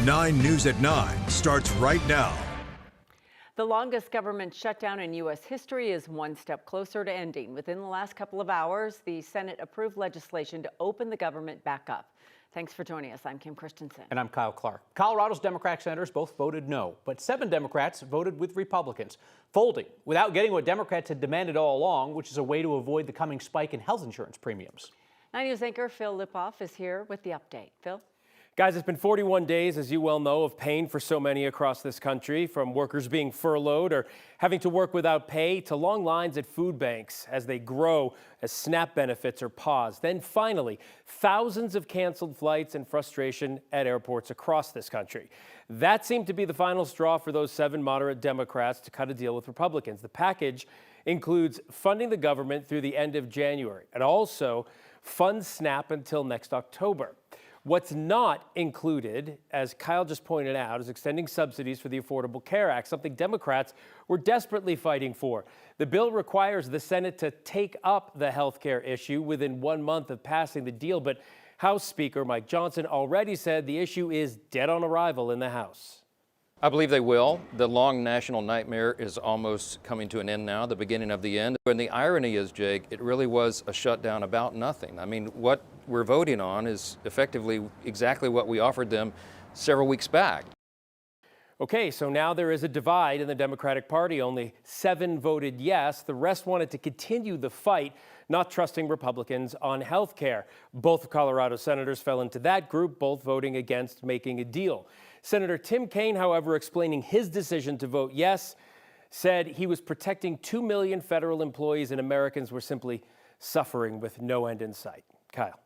9 News at 9 starts right now. The longest government shutdown in U.S. history is one step closer to ending. Within the last couple of hours, the Senate approved legislation to open the government back up. Thanks for joining us. I'm Kim Christensen. And I'm Kyle Clark. Colorado's Democratic senators both voted no, but 7 Democrats voted with Republicans, folding without getting what Democrats had demanded all along, which is a way to avoid the coming spike in health insurance premiums. 9 News anchor Phil Lipoff is here with the update. Phil? Guys, it's been 41 days, as you well know, of pain for so many across this country, from workers being furloughed or having to work without pay to long lines at food banks as they grow as SNAP benefits are paused. Then finally, thousands of canceled flights and frustration at airports across this country. That seemed to be the final straw for those 7 moderate Democrats to cut a deal with Republicans. The package includes funding the government through the end of January and also funds SNAP until next October. What's not included, as Kyle just pointed out, is extending subsidies for the Affordable Care Act, something Democrats were desperately fighting for. The bill requires the Senate to take up the health care issue within 1 month of passing the deal, but House Speaker Mike Johnson already said the issue is dead on arrival in the House. I believe they will. The long national nightmare is almost coming to an end now, the beginning of the end. And the irony is, Jake, it really was a shutdown about nothing. I mean, what we're voting on is effectively exactly what we offered them several weeks back. Okay, so now there is a divide in the Democratic Party. Only 7 voted yes. The rest wanted to continue the fight, not trusting Republicans on health care. Both Colorado senators fell into that group, both voting against making a deal. Senator Tim Kaine, however, explaining his decision to vote yes, said he was protecting 2 million federal employees and Americans were simply suffering with no end in sight. Kyle.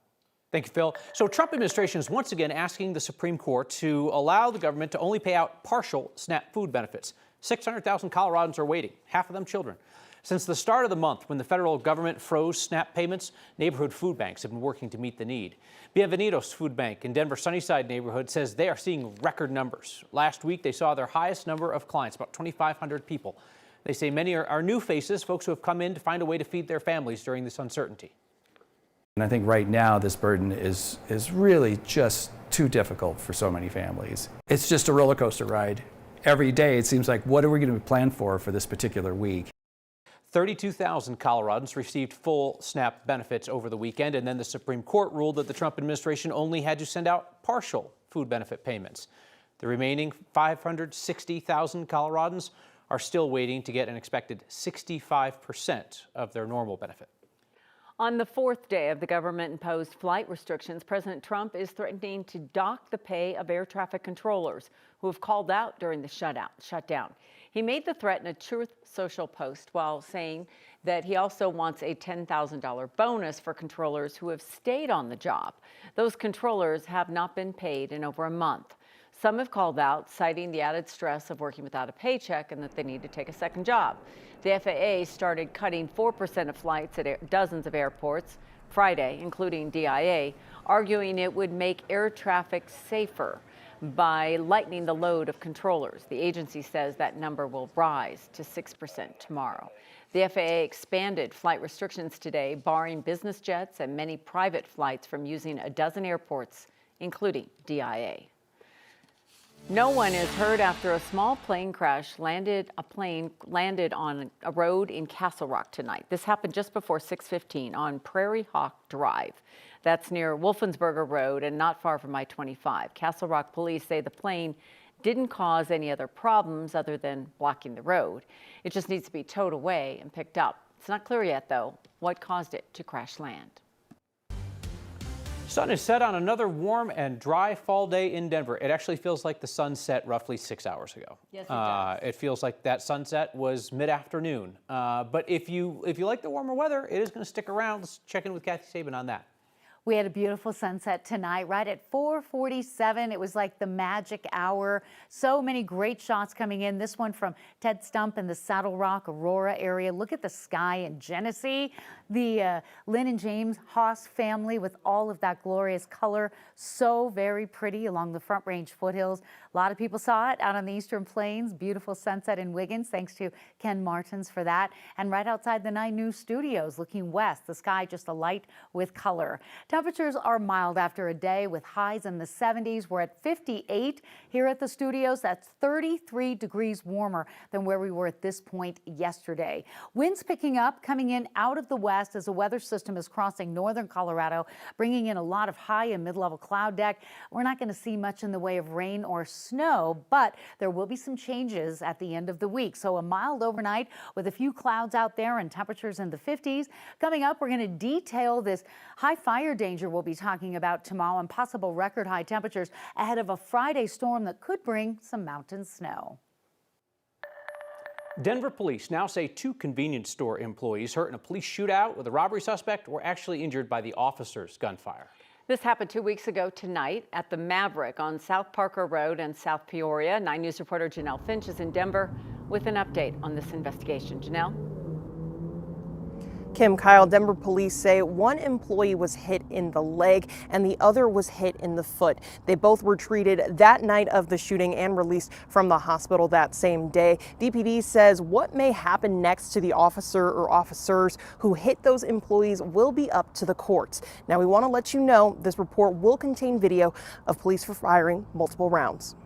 Thank you, Phil. So Trump administration is once again asking the Supreme Court to allow the government to only pay out partial SNAP food benefits. 600,000 Coloradans are waiting, half of them children. Since the start of the month, when the federal government froze SNAP payments, neighborhood food banks have been working to meet the need. Bienvenidos Food Bank in Denver Sunnyside neighborhood says they are seeing record numbers. Last week, they saw their highest number of clients, about 2,500 people. They say many are new faces, folks who have come in to find a way to feed their families during this uncertainty. And I think right now this burden is really just too difficult for so many families. It's just a roller coaster ride. Every day it seems like, what are we going to plan for this particular week? 32,000 Coloradans received full SNAP benefits over the weekend, and then the Supreme Court ruled that the Trump administration only had to send out partial food benefit payments. The remaining 560,000 Coloradans are still waiting to get an expected 65% of their normal benefit. On the 4th day of the government-imposed flight restrictions, President Trump is threatening to dock the pay of air traffic controllers who have called out during the shutdown. He made the threat in a Truth Social post while saying that he also wants a $10,000 bonus for controllers who have stayed on the job. Those controllers have not been paid in over a month. Some have called out, citing the added stress of working without a paycheck and that they need to take a second job. The FAA started cutting 4% of flights at dozens of airports Friday, including DIA, arguing it would make air traffic safer by lightening the load of controllers. The agency says that number will rise to 6% tomorrow. The FAA expanded flight restrictions today, barring business jets and many private flights from using a dozen airports, including DIA. No one is hurt after a small plane crash. A plane landed on a road in Castle Rock tonight. This happened just before 6:15 on Prairie Hawk Drive. That's near Wolfensberger Road and not far from I-25. Castle Rock police say the plane didn't cause any other problems other than blocking the road. It just needs to be towed away and picked up. It's not clear yet, though, what caused it to crash land. Sun is set on another warm and dry fall day in Denver. It actually feels like the sun set roughly 6 hours ago. Yes, it does. It feels like that sunset was mid-afternoon. But if you like the warmer weather, it is going to stick around. Let's check in with Kathy Sabin on that. We had a beautiful sunset tonight, right at 4:47. It was like the magic hour. So many great shots coming in. This one from Ted Stump in the Saddle Rock, Aurora area. Look at the sky in Genesee. The Lynn and James Haas family with all of that glorious color. So very pretty along the Front Range foothills. A lot of people saw it out on the Eastern Plains. Beautiful sunset in Wiggins. Thanks to Ken Martins for that. And right outside the 9 News studios, looking west, the sky just alight with color. Temperatures are mild after a day with highs in the 70s. We're at 58 here at the studios. That's 33 degrees warmer than where we were at this point yesterday. Winds picking up, coming in out of the west as a weather system is crossing northern Colorado, bringing in a lot of high and mid-level cloud deck. We're not going to see much in the way of rain or snow, but there will be some changes at the end of the week. So a mild overnight with a few clouds out there and temperatures in the 50s. Coming up, we're going to detail this high fire danger we'll be talking about tomorrow and possible record high temperatures ahead of a Friday storm that could bring some mountain snow. Denver police now say 2 convenience store employees hurt in a police shootout with a robbery suspect were actually injured by the officer's gunfire. This happened 2 weeks ago tonight at the Maverick on South Parker Road and South Peoria. 9 News reporter Janelle Finch is in Denver with an update on this investigation. Janelle? Kim, Kyle, Denver police say one employee was hit in the leg and the other was hit in the foot. They both were treated that night of the shooting and released from the hospital that same day. DPD says what may happen next to the officer or officers who hit those employees will be up to the courts. Now, we want to let you know this report will contain video of police firing multiple rounds.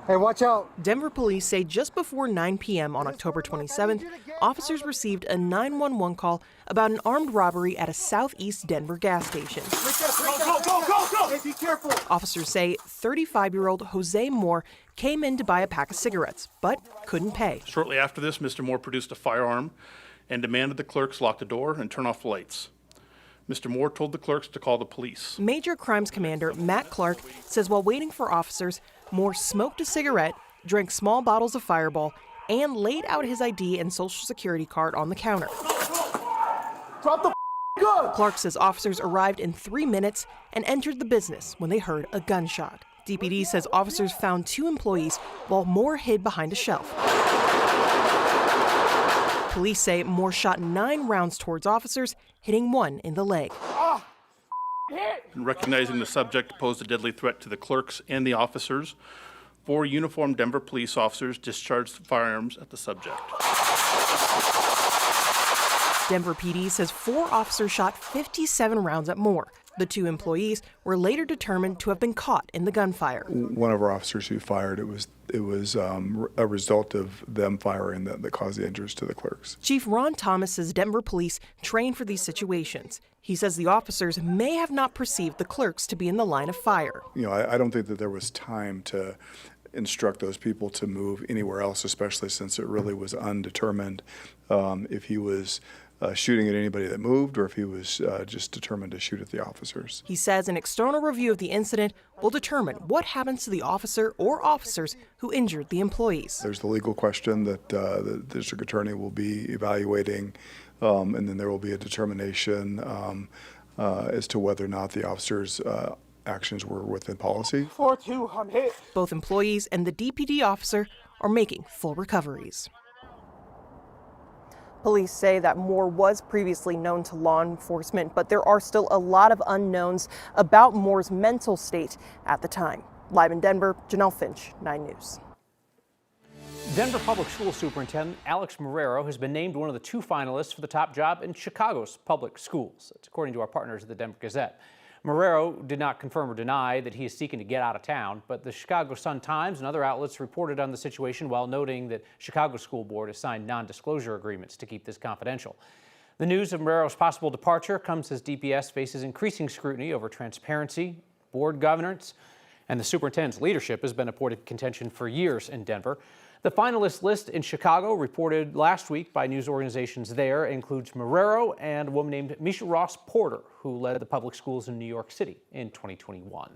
Hey, watch out. Denver police say just before 9 p.m. on October 27th, officers received a 911 call about an armed robbery at a southeast Denver gas station. Go. Hey, be careful. Officers say 35-year-old Jose Moore came in to buy a pack of cigarettes, but couldn't pay. Shortly after this, Mr. Moore produced a firearm and demanded the clerks lock the door and turn off the lights. Mr. Moore told the clerks to call the police. Major Crimes Commander Matt Clark says while waiting for officers, Moore smoked a cigarette, drank small bottles of Fireball, and laid out his ID and Social Security card on the counter. Drop the gun. Clark says officers arrived in 3 minutes and entered the business when they heard a gunshot. DPD says officers found 2 employees while Moore hid behind a shelf. Police say Moore shot 9 rounds towards officers, hitting 1 in the leg. And recognizing the subject posed a deadly threat to the clerks and the officers, 4 uniformed Denver police officers discharged firearms at the subject. Denver PD says 4 officers shot 57 rounds at Moore. The 2 employees were later determined to have been caught in the gunfire. One of our officers who fired, it was a result of them firing that caused the injuries to the clerks. Chief Ron Thomas says Denver police train for these situations. He says the officers may have not perceived the clerks to be in the line of fire. You know, I don't think that there was time to instruct those people to move anywhere else, especially since it really was undetermined if he was shooting at anybody that moved or if he was just determined to shoot at the officers. He says an external review of the incident will determine what happens to the officer or officers who injured the employees. There's the legal question that the district attorney will be evaluating, and then there will be a determination as to whether or not the officers' actions were within policy. 4-2, I'm hit. Both employees and the DPD officer are making full recoveries. Police say that Moore was previously known to law enforcement, but there are still a lot of unknowns about Moore's mental state at the time. Live in Denver, Janelle Finch, 9 News. Denver Public School Superintendent Alex Marrero has been named one of the 2 finalists for the top job in Chicago's public schools. That's according to our partners at the Denver Gazette. Marrero did not confirm or deny that he is seeking to get out of town, but the Chicago Sun-Times and other outlets reported on the situation while noting that Chicago School Board has signed non-disclosure agreements to keep this confidential. The news of Marrero's possible departure comes as DPS faces increasing scrutiny over transparency, board governance, and the superintendent's leadership has been a point of contention for years in Denver. The finalist list in Chicago, reported last week by news organizations there, includes Marrero and a woman named Misha Ross Porter, who led the public schools in New York City in 2021.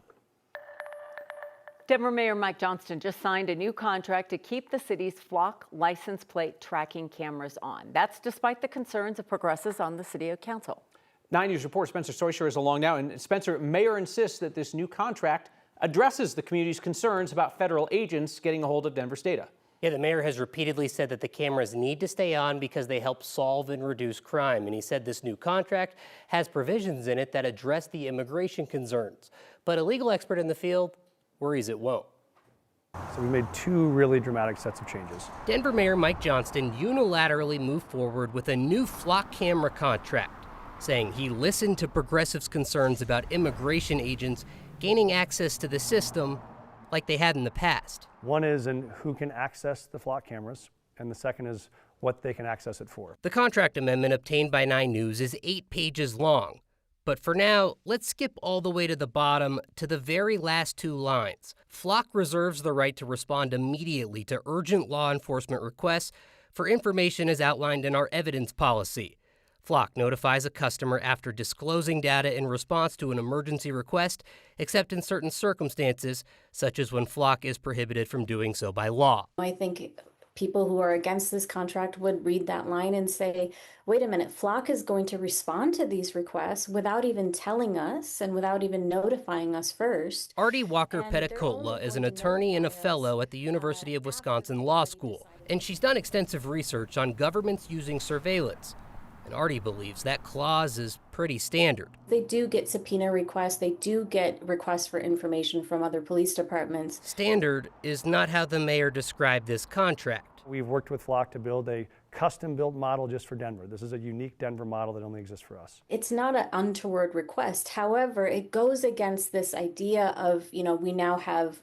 Denver Mayor Mike Johnston just signed a new contract to keep the city's flock license plate tracking cameras on. That's despite the concerns of progressives on the city council. 9 News reporter Spencer Soysher is along now. And Spencer, Mayor insists that this new contract addresses the community's concerns about federal agents getting a hold of Denver's data. Yeah, the mayor has repeatedly said that the cameras need to stay on because they help solve and reduce crime. And he said this new contract has provisions in it that address the immigration concerns. But a legal expert in the field worries it won't. So we made 2 really dramatic sets of changes. Denver Mayor Mike Johnston unilaterally moved forward with a new flock camera contract. saying he listened to progressives' concerns about immigration agents gaining access to the system like they had in the past. One is in who can access the flock cameras, and the second is what they can access it for. The contract amendment obtained by 9 News is 8 pages long. But for now, let's skip all the way to the bottom to the very last 2 lines. Flock reserves the right to respond immediately to urgent law enforcement requests for information as outlined in our evidence policy. Flock notifies a customer after disclosing data in response to an emergency request, except in certain circumstances, such as when Flock is prohibited from doing so by law. I think people who are against this contract would read that line and say, wait a minute, Flock is going to respond to these requests without even telling us and without even notifying us first. Artie Walker-Petitcola is an attorney and a fellow at the University of Wisconsin Law School, and she's done extensive research on governments using surveillance. And Artie believes that clause is pretty standard. They do get subpoena requests. They do get requests for information from other police departments. Standard is not how the mayor described this contract. We've worked with Flock to build a custom-built model just for Denver. This is a unique Denver model that only exists for us. It's not an untoward request. However, it goes against this idea of, we now have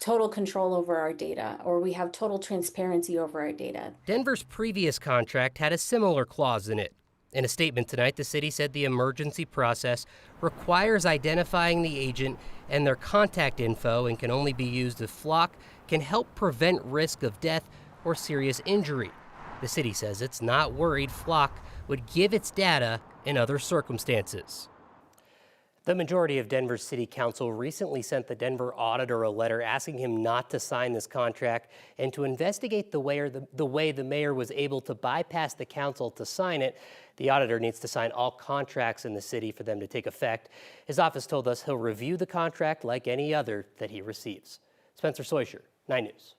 total control over our data, or we have total transparency over our data. Denver's previous contract had a similar clause in it. In a statement tonight, the city said the emergency process requires identifying the agent and their contact info and can only be used if Flock can help prevent risk of death or serious injury. The city says it's not worried Flock would give its data in other circumstances. The majority of Denver's city council recently sent the Denver auditor a letter asking him not to sign this contract and to investigate the way the mayor was able to bypass the council to sign it. The auditor needs to sign all contracts in the city for them to take effect. His office told us he'll review the contract like any other that he receives. Spencer Soysher, 9 News.